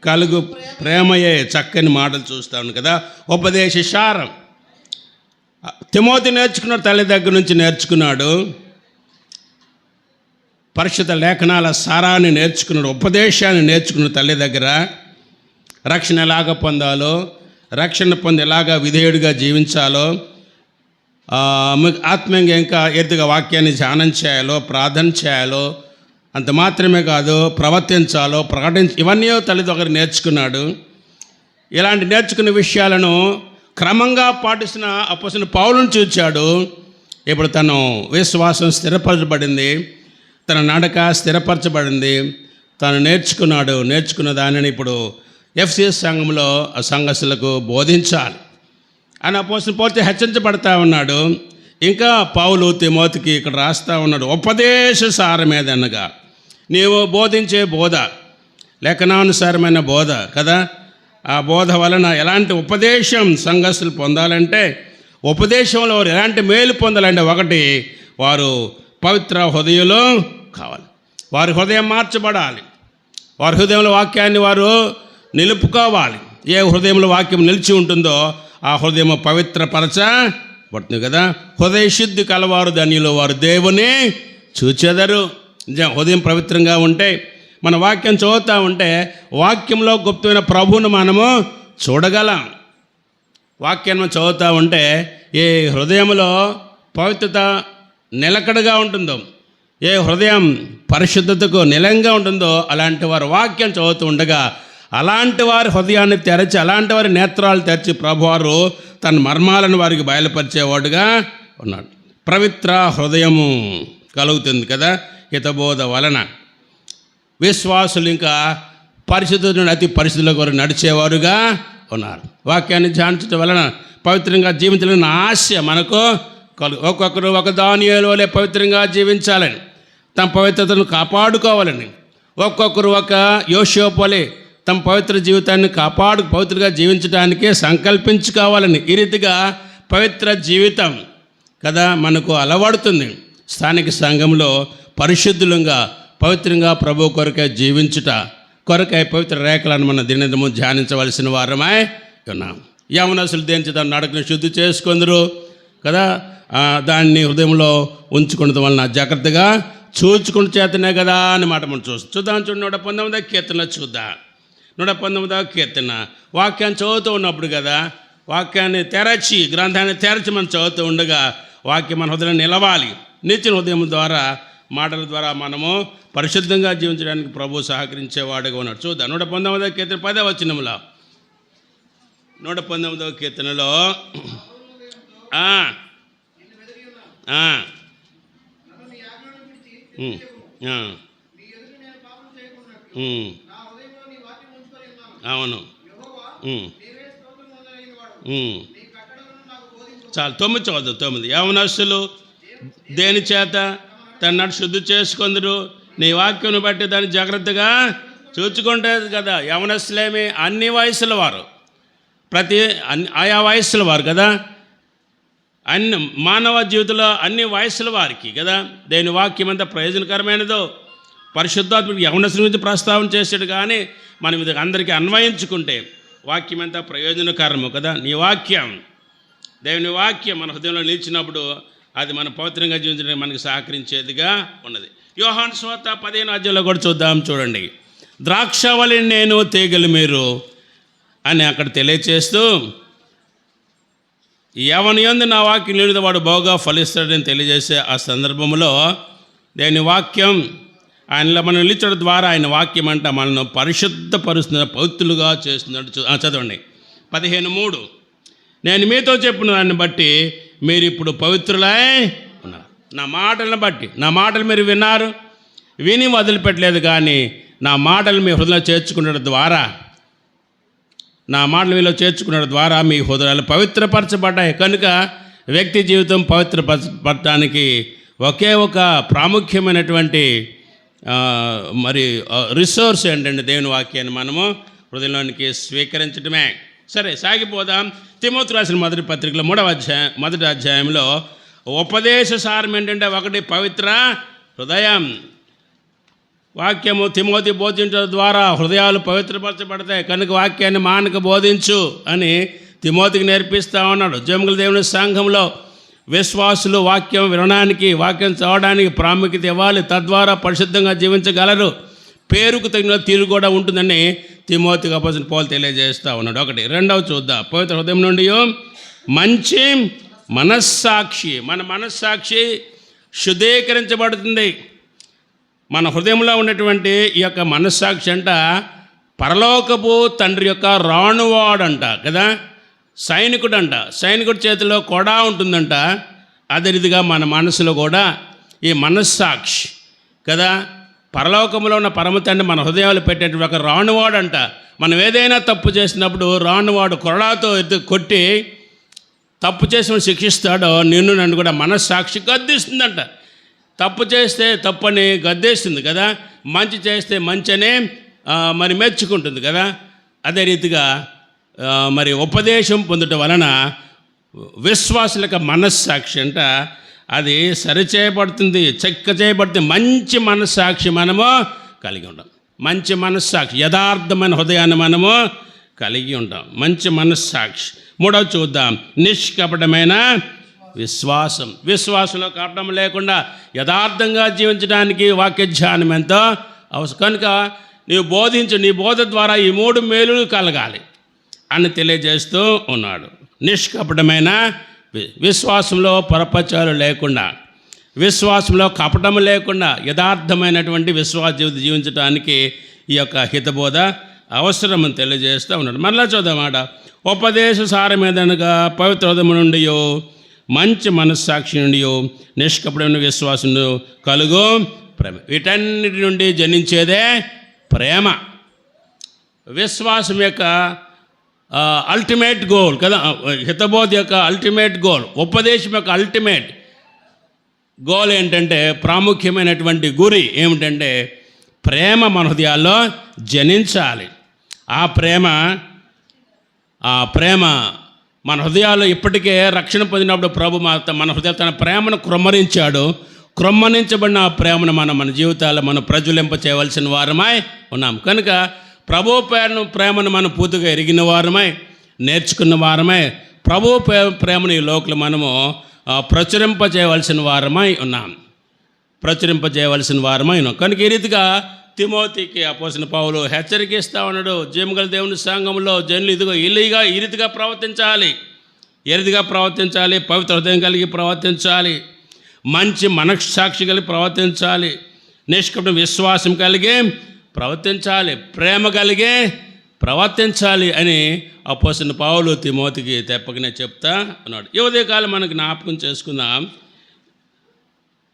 కలుగు ప్రేమయే. చక్కని మాటలు చూస్తాను కదా. ఉపదేశసారం తిమోతి నేర్చుకున్నాడు, తల్లి దగ్గర నుంచి నేర్చుకున్నాడు. పరిశుద్ధ లేఖనాల సారాన్ని నేర్చుకున్నాడు, ఉపదేశాన్ని నేర్చుకున్నాడు తల్లి దగ్గర. రక్షణ ఎలాగ పొందాలో, రక్షణ పొంది ఎలాగా విధేయుడిగా జీవించాలో, ఆత్మీయంగా ఇంకా ఎత్తుగా వాక్యాన్ని ధ్యానం చేయాలో, ప్రార్థన చేయాలో, అంత మాత్రమే కాదు ప్రవర్తించాలో, ఇవన్నీ తల్లి దగ్గర నేర్చుకున్నాడు. ఇలాంటి నేర్చుకున్న విషయాలను క్రమంగా పాటిస్తున్న అపోస్తలుడైన పౌలును చూచాడు. ఇప్పుడు తను విశ్వాసం స్థిరపరచబడింది, తన నడక స్థిరపరచబడింది, తను నేర్చుకున్న దానిని ఇప్పుడు ఎఫ్సిఎస్ సంఘంలో ఆ సంఘస్థులకు బోధించాలి అని అపోస్తలుడు పౌలు హెచ్చరించబడతా ఉన్నాడు. ఇంకా పౌలు తిమోతికి ఇక్కడ రాస్తూ ఉన్నాడు, ఉపదేశ సారమేదనగా నీవు బోధించే బోధ, లేఖనానుసారమైన బోధ కదా. ఆ బోధ వలన ఎలాంటి ఉపదేశం సంఘస్థులు పొందాలంటే, ఉపదేశంలో వారు ఎలాంటి మేలు పొందాలంటే, ఒకటి వారు పవిత్ర హృదయంలో కావాలి, వారి హృదయం మార్చబడాలి, వారి హృదయంలో వాక్యాన్ని వారు నిలుపుకోవాలి. ఏ హృదయంలో వాక్యం నిలిచి ఉంటుందో ఆ హృదయం పవిత్రపరచబడుతుంది కదా. హృదయ శుద్ధి కలవారు ధన్యులు, వారు దేవుని చూచెదరు. హృదయం పవిత్రంగా ఉంటే, మన వాక్యం చదువుతూ ఉంటే వాక్యంలో గుప్తమైన ప్రభువును మనము చూడగలం. వాక్యాన్ని చదువుతూ ఉంటే ఏ హృదయంలో పవిత్రత నిలకడగా ఉంటుందో, ఏ హృదయం పరిశుద్ధతకు నిలంగా ఉంటుందో అలాంటి వారు వాక్యం చదువుతూ ఉండగా, అలాంటి వారి హృదయాన్ని తెరచి, అలాంటి వారి నేత్రాలు తెరచి ప్రభువారు తన మర్మాలను వారికి బయలుపరిచేవాడుగా ఉన్నాడు. పవిత్ర హృదయము కలుగుతుంది కదా హితబోధ వలన. విశ్వాసులు ఇంకా పరిశుద్ధులను అతి పరిశుద్ధుల కొరకు నడిచేవారుగా ఉన్నారు. వాక్యాన్ని ధ్యానించడం వలన పవిత్రంగా జీవించాలన్న ఆశ మనకు ఒక్కొక్కరు ఒక దానియేలు వలె పవిత్రంగా జీవించాలని, తమ పవిత్రతను కాపాడుకోవాలని, ఒక్కొక్కరు ఒక యోషేపు వలె తమ పవిత్ర జీవితాన్ని పవిత్రంగా జీవించడానికే సంకల్పించుకోవాలని, ఈ రీతిగా పవిత్ర జీవితం కదా మనకు అలవడుతుంది. స్థానిక సంఘంలో పరిశుద్ధులంగా పవిత్రంగా ప్రభు కొరకే జీవించుట కొరకై పవిత్ర రేఖలను మన దినదినము ధ్యానించవలసిన వారమై ఉన్నాం. యవనస్తులు దేని తన నడకను శుద్ధి చేసుకుందరు కదా, దాన్ని హృదయంలో ఉంచుకున్నది వలన జాగ్రత్తగా చూచుకున్న చేతనే కదా అని మాట మనం చూద్దాం. 119వ కీర్తన చూద్దాం. 119వ కీర్తన వాక్యాన్ని చదువుతూ ఉన్నప్పుడు కదా, వాక్యాన్ని తెరచి, గ్రంథాన్ని తెరచి మనం చదువుతూ ఉండగా వాక్యం మన హృదయం నిలవాలి. నిత్య హృదయం ద్వారా, మాటల ద్వారా మనము పరిశుద్ధంగా జీవించడానికి ప్రభు సహకరించేవాడుగా ఉన్నాడు. చూద్దాం. 119వ కీర్తన 10వ వచనంలో, 119వ కీర్తనలో అవును చాలు 9 చదువు. 9 యవనస్తులు దేని చేత తన శుద్ధి చేసుకుందరు, నీ వాక్యం బట్టి దాన్ని జాగ్రత్తగా చూచుకుంటుంది కదా. యవనస్తులేమి అన్ని వయసుల వారు, ఆయా వయస్సుల వారు కదా, అన్ని మానవ జీవితంలో అన్ని వయస్సుల వారికి కదా దేని వాక్యం అంతా ప్రయోజనకరమైనదో. పరిశుద్ధాత్మకు యవనస్తుల గురించి ప్రస్తావన చేశాడు, కానీ మనం ఇది అందరికీ అన్వయించుకుంటే వాక్యం అంతా ప్రయోజనకరము కదా. నీ వాక్యం, దేవుని వాక్యం మన హృదయంలో నిలిచినప్పుడు అది మనం పవిత్రంగా జీవించడానికి మనకి సహకరించేదిగా ఉన్నది. యోహాను సువార్త 15వ అధ్యాయంలో కూడా చూద్దాం. చూడండి, ద్రాక్షవల్లి నేను, తీగలు మీరు అని అక్కడ తెలియచేస్తూ, ఎవని యందు నా వాక్యం నిలిచిన వాడు బాగా ఫలిస్తాడని తెలియజేసే ఆ సందర్భంలో దేవుని వాక్యం ఆయనలో మనం నిలిచడం ద్వారా ఆయన వాక్యం అంట మనల్ని పరిశుద్ధపరుస్తున్న, పవిత్రులుగా చేస్తున్నాడు. చదవండి 15:3. నేను మీతో చెప్పిన దాన్ని బట్టి మీరు ఇప్పుడు పవిత్రులై ఉన్నారు. నా మాటలను బట్టి, నా మాటలు మీరు విన్నారు, విని వదిలిపెట్టలేదు, కానీ నా మాటలు మీ హృదయంలో చేర్చుకునే ద్వారా, నా మాటలు మీలో చేర్చుకునే ద్వారా మీ హృదయాలు పవిత్రపరచబడ్డాయి. కనుక వ్యక్తి జీవితం పవిత్రపరచడానికి ఒకే ఒక ప్రాముఖ్యమైనటువంటి రిసోర్స్ ఏంటంటే దేవుని వాక్యాన్ని మనము హృదయంలోనికి స్వీకరించడమే. సరే సాగిపోదాం. తిమోతి రాసిన మొదటి పత్రికలో మొదటి అధ్యాయంలో ఉపదేశ సారం ఏంటంటే, ఒకటి పవిత్ర హృదయం. వాక్యము తిమోతి బోధించడం ద్వారా హృదయాలు పవిత్రపరచబడతాయి కనుక వాక్యాన్ని మానక బోధించు అని తిమోతికి నేర్పిస్తూ ఉన్నాడు. జమ్ముల దేవుని సంఘంలో విశ్వాసులు వాక్యం వినడానికి, వాక్యం చదవడానికి ప్రాముఖ్యత ఇవ్వాలి. తద్వారా పరిశుద్ధంగా జీవించగలరు. పేరుకు తగిన తీరు కూడా ఉంటుందని తిమోతికి అపోస్తలుడు పౌలు తెలియజేస్తూ ఉన్నాడు. ఒకటి. రెండవ చూద్దాం. పవిత్ర హృదయం నుండి మంచి మనస్సాక్షి. మన మనస్సాక్షి శుద్ధీకరించబడుతుంది. మన హృదయంలో ఉన్నటువంటి ఈ యొక్క మనస్సాక్షి అంట పరలోకపు తండ్రి యొక్క రాణువాడంట కదా, సైనికుడంట. సైనికుడి చేతిలో కొడా ఉంటుందంట. అదే రీతిగా మన మనసులో కూడా ఈ మనస్సాక్షి కదా, పరలోకంలో ఉన్న పరమ తండ్రి మన హృదయాలు పెట్టేటువంటి ఒక రాణువాడంట. మనం ఏదైనా తప్పు చేసినప్పుడు రాణువాడు కొరడాతో కొట్టి తప్పు చేసిన శిక్షిస్తాడో నిన్ను నన్ను కూడా మనస్సాక్షి గద్దిస్తుందంట. తప్పు చేస్తే తప్పని గద్దేస్తుంది కదా, మంచి చేస్తే మంచనే మరి మెచ్చుకుంటుంది కదా. అదే రీతిగా మరి ఉపదేశం పొందటం వలన విశ్వాసులకు మనస్సాక్షి అంట అది సరిచేయబడుతుంది, చెక్క చేయబడుతుంది. మంచి మనస్సాక్షి మనము కలిగి ఉంటాం. మంచి మనస్సాక్షి, యథార్థమైన హృదయాన్ని మనము కలిగి ఉంటాం. మంచి మనస్సాక్షి. మూడవ చూద్దాం. నిష్కపటమైన విశ్వాసం. విశ్వాసంలో కపటం లేకుండా యథార్థంగా జీవించడానికి వాక్య ధ్యానం ఎంతో అవసరం. కనుక నీవు బోధించు, నీ బోధ ద్వారా ఈ 3 మేలులు కలగాలి అని తెలియజేస్తూ ఉన్నాడు. నిష్కపటమైన విశ్వాసంలో పొరపచాలు లేకుండా, విశ్వాసంలో కపటం లేకుండా యథార్థమైనటువంటి విశ్వాస జీవితం జీవించడానికి ఈ యొక్క హితబోధ అవసరమని తెలియజేస్తూ ఉన్నాడు. మరలా చూద్దామాట. ఉపదేశ సారమేదనగా పవిత్ర హృదయం నుండి మంచి మనస్సాక్షి నుండి నిష్కపటమైన విశ్వాసం కలుగు ప్రేమ. వీటన్నిటి నుండి జనించేదే ప్రేమ. విశ్వాసం యొక్క అల్టిమేట్ గోల్ కదా, హితబోధ యొక్క అల్టిమేట్ గోల్, ఉపదేశం యొక్క అల్టిమేట్ గోల్ ఏంటంటే, ప్రాముఖ్యమైనటువంటి గురి ఏమిటంటే ప్రేమ మన హృదయాల్లో జనించాలి. ఆ ప్రేమ మన హృదయాల్లో ఇప్పటికే రక్షణ పొందినప్పుడు ప్రభు మన హృదయాలు తన ప్రేమను కృమ్మరించాడు. కృమ్మరించబడిన ఆ ప్రేమను మన జీవితాల్లో మనం ప్రజ్వలింప చేయవలసిన వారమై ఉన్నాం. కనుక ప్రభు ప్రేమను మనం పూర్తిగా ఎరిగిన వారమై, నేర్చుకున్న వారమై, ప్రభు ప్రేమను ఈ లోకలు మనము ప్రచురింపజేయవలసిన వారమై ఉన్నాం. కనుక ఈ రీతిగా తిమోతికి అపోస్తలుడు పౌలు హెచ్చరికిస్తూ ఉన్నాడు. జమ్ముల దేవుని సంఘంలో జనులు ఈ రీతిగా ప్రవర్తించాలి. పవిత్ర హృదయం కలిగి ప్రవర్తించాలి. మంచి మనస్సాక్షి కలిగి ప్రవర్తించాలి. నిష్కపట విశ్వాసం కలిగి ప్రవర్తించాలి. ప్రేమ కలిగి ప్రవర్తించాలి అని అపోస్తలుడు పౌలు తిమోతికి తెప్పకనే చెప్తా ఉన్నాడు. ఈ ఉదయకాలం మనకు జ్ఞాపకం చేసుకుందాం.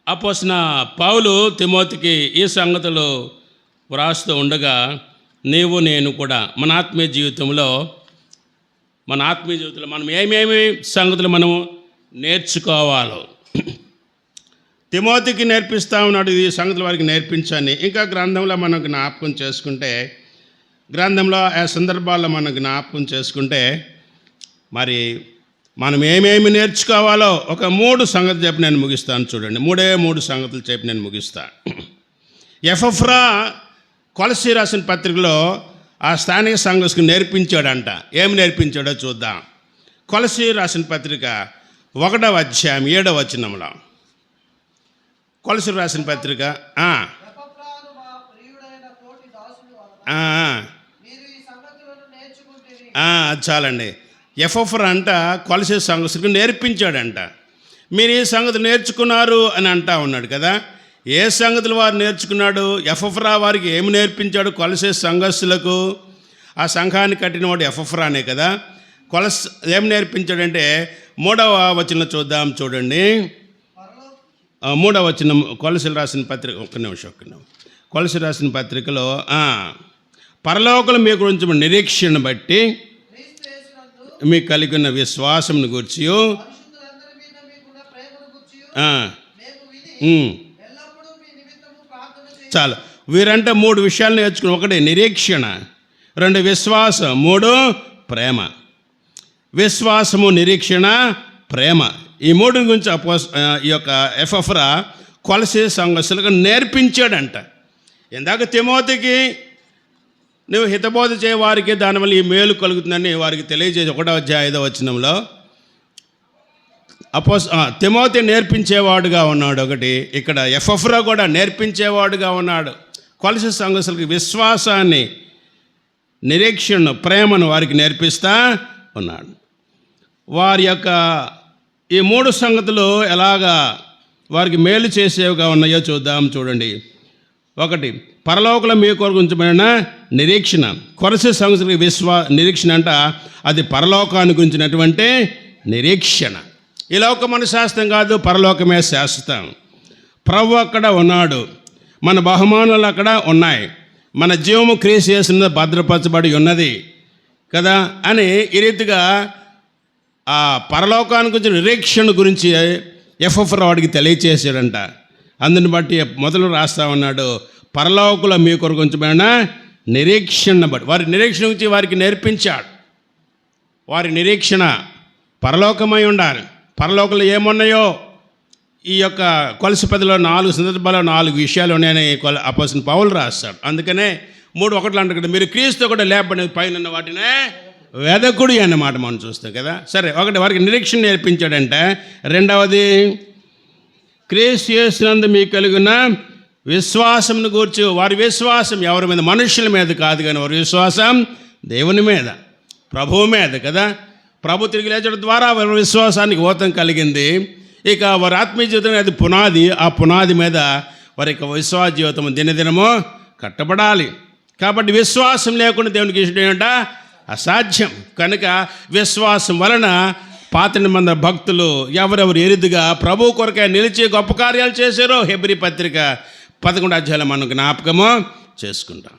అపోస్తలుడు పౌలు తిమోతికి ఈ సంగతులు వ్రాస్తూ ఉండగా నీవు నేను కూడా మన ఆత్మీయ జీవితంలో మనం ఏమేమి సంగతులు మనము నేర్చుకోవాలో తిమోతికి నేర్పిస్తూ ఉన్నాడు. ఈ సంగతులు వారికి నేర్పించని. ఇంకా గ్రంథంలో మనం జ్ఞాపకం చేసుకుంటే, గ్రంథంలో ఆ సందర్భాల్లో మనం జ్ఞాపకం చేసుకుంటే మరి మనం ఏమేమి నేర్చుకోవాలో ఒక 3 సంగతులు చెప్పి నేను ముగిస్తాను. చూడండి, 3 సంగతులు చెప్పి నేను ముగిస్తాను. ఎపఫ్రా కొలస్సీ రాసిన పత్రికలో ఆ స్థానిక సంఘస్థులకు నేర్పించాడంట. ఏమి నేర్పించాడో చూద్దాం. కొలస్సీ రాసిన పత్రిక 1వ అధ్యాయం 7వ వచనంలో, కొలస్సీ రాసిన పత్రిక చాలండి. ఎపఫ్రా అంట కొలస్సీ సంఘస్థులకు నేర్పించాడంట. మీరు ఈ సంగతి నేర్చుకున్నారు అని అంటా ఉన్నాడు కదా. ఏ సంగతులు వారు నేర్చుకున్నాడు? ఎపఫ్రా వారికి ఏమి నేర్పించాడు? కొలస్సీ సంఘస్థులకు. ఆ సంఘాన్ని కట్టినవాడు ఎపఫ్రానే కదా. ఏం నేర్పించాడంటే 3వ వచనం చూద్దాం. చూడండి, 3వ వచనం కొలస్సీలు రాసిన పత్రిక. ఒక్క నిమిషం. కొలస్సీ రాసిన పత్రికలో పరలోకలు మీ గురించి నిరీక్షణ బట్టి మీకు కలిగిన విశ్వాసంను గూర్చి చాలు. వీరంటే 3 విషయాలు నేర్చుకుని. 1 నిరీక్షణ, 2 విశ్వాసం, 3 ప్రేమ. విశ్వాసము, నిరీక్షణ, ప్రేమ. ఈ మూడు గురించి ఈ యొక్క ఎపఫ్రా కొలసీ సంఘస్థులకు నేర్పించాడంట. ఇందాక తిమోతికి నువ్వు హితబోధ చేయ వారికి దానివల్ల ఈ మేలు కలుగుతుందని వారికి తెలియజేసి 1వ అధ్యాయం 5వ వచనంలో తిమోతి నేర్పించేవాడుగా ఉన్నాడు ఒకటి, ఇక్కడ ఎపఫ్రా కూడా నేర్పించేవాడుగా ఉన్నాడు. కొలసీ సంఘస్థులకి విశ్వాసాన్ని, నిరీక్షణ, ప్రేమను వారికి నేర్పిస్తూ ఉన్నాడు. వారి యొక్క ఈ 3 సంగతులు ఎలాగా వారికి మేలు చేసేవిగా ఉన్నాయో చూద్దాం. చూడండి. 1, పరలోకంలో మీ కొరకు ఉంచబడిన నిరీక్షణ. కొలసీ సంఘస్థులకి నిరీక్షణ అంట, అది పరలోకాన్ని గురించినటువంటి నిరీక్షణ. ఈ లోకమని శాశ్వతం కాదు, పరలోకమే శాశ్వతం. ప్రభు అక్కడ ఉన్నాడు, మన బహుమానాలు అక్కడ ఉన్నాయి, మన జీవము క్రీస్తు యేసునందు భద్రపరచబడి ఉన్నది కదా అని ఈ రీతిగా ఆ పరలోకాన్ని గురించి నిరీక్షణ గురించి ఎపఫ్రా వాడికి తెలియచేసాడంట. అందుని బట్టి మొదలు రాస్తా ఉన్నాడు, పరలోకంలో మీ కొరకు ఉంచబడిన నిరీక్షణ బట్టి వారి నిరీక్షణ గురించి వారికి నేర్పించాడు. వారి నిరీక్షణ పరలోకమై ఉండాలి. పరలోకంలో ఏమున్నాయో ఈ యొక్క కొలసీ పదిలో 4 సందర్భాల్లో 4 విషయాలు ఉన్నాయని అపోస్తలుడైన పౌలు రాస్తాడు. అందుకనే 3:1 అంటారు, మీరు క్రీస్తు కూడా లేపబడిన పైన వాటినే వెదకుడి అన్నమాట మనం చూస్తాం కదా. సరే, ఒకటి వారికి నిరీక్షణ నేర్పించాడంటే, రెండవది క్రీస్తు యేసునందు మీకు కలిగిన విశ్వాసంను గూర్చి. వారి విశ్వాసం ఎవరి మీద? మనుషుల మీద కాదు, కానీ వారి విశ్వాసం దేవుని మీద, ప్రభువు మీద కదా. ప్రభు తిరిగి లేచడం ద్వారా వారి విశ్వాసానికి ఓతం కలిగింది. ఇక వారి ఆత్మీయ జీవితం అది పునాది. ఆ పునాది మీద వారి యొక్క విశ్వాస జీవితం దినదినము కట్టబడాలి. కాబట్టి విశ్వాసం లేకుండా దేవునికి ఇష్టం ఏంట? అసాధ్యం. కనుక విశ్వాసం వలన పాత నిబంధన భక్తులు ఎవరెవరు ఎరుదుగా ప్రభు కొరకే నిలిచి గొప్ప కార్యాలు చేశారో హెబ్రీ పత్రిక 11వ అధ్యాయంలో మనం జ్ఞాపకము చేసుకుంటాం.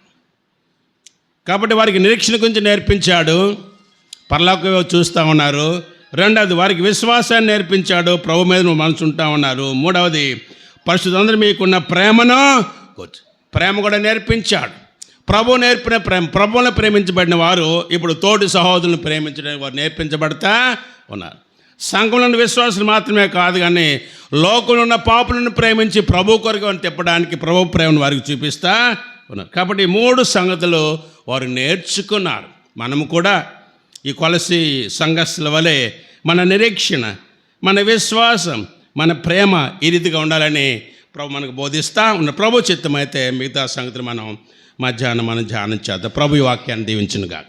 కాబట్టి వారికి నిరీక్షణ గురించి నేర్పించాడు, పరలోకం చూస్తూ ఉన్నారు. రెండవది వారికి విశ్వాసాన్ని నేర్పించాడు, ప్రభు మీద మనసు ఉంటా ఉన్నారు. మూడవది పరిశుద్ధులందరూ మీకున్న ప్రేమ కూడా నేర్పించాడు. ప్రభు నేర్పిన ప్రేమ, ప్రభువును ప్రేమించబడిన వారు ఇప్పుడు తోటి సహోదరులను ప్రేమించడానికి వారు నేర్పించబడతా ఉన్నారు. సంఘంలోని విశ్వాసులు మాత్రమే కాదు, కానీ లోకంలో ఉన్న పాపులను ప్రేమించి ప్రభు కొరకు తిప్పడానికి ప్రభు ప్రేమను వారికి చూపిస్తూ ఉన్నారు. కాబట్టి 3 సంగతులు వారు నేర్చుకున్నారు. మనము కూడా ఈ కొలసీ సంఘస్థుల వలె మన నిరీక్షణ, మన విశ్వాసం, మన ప్రేమ ఈ రీతిగా ఉండాలని ప్రభు మనకు బోధిస్తూ ఉన్న. ప్రభు చిత్తమైతే మిగతా సంగతులు మనం మధ్యాహ్నం ధ్యానం చేద్దాం. ప్రభు ఈ వాక్యాన్ని దీవించునుగాక.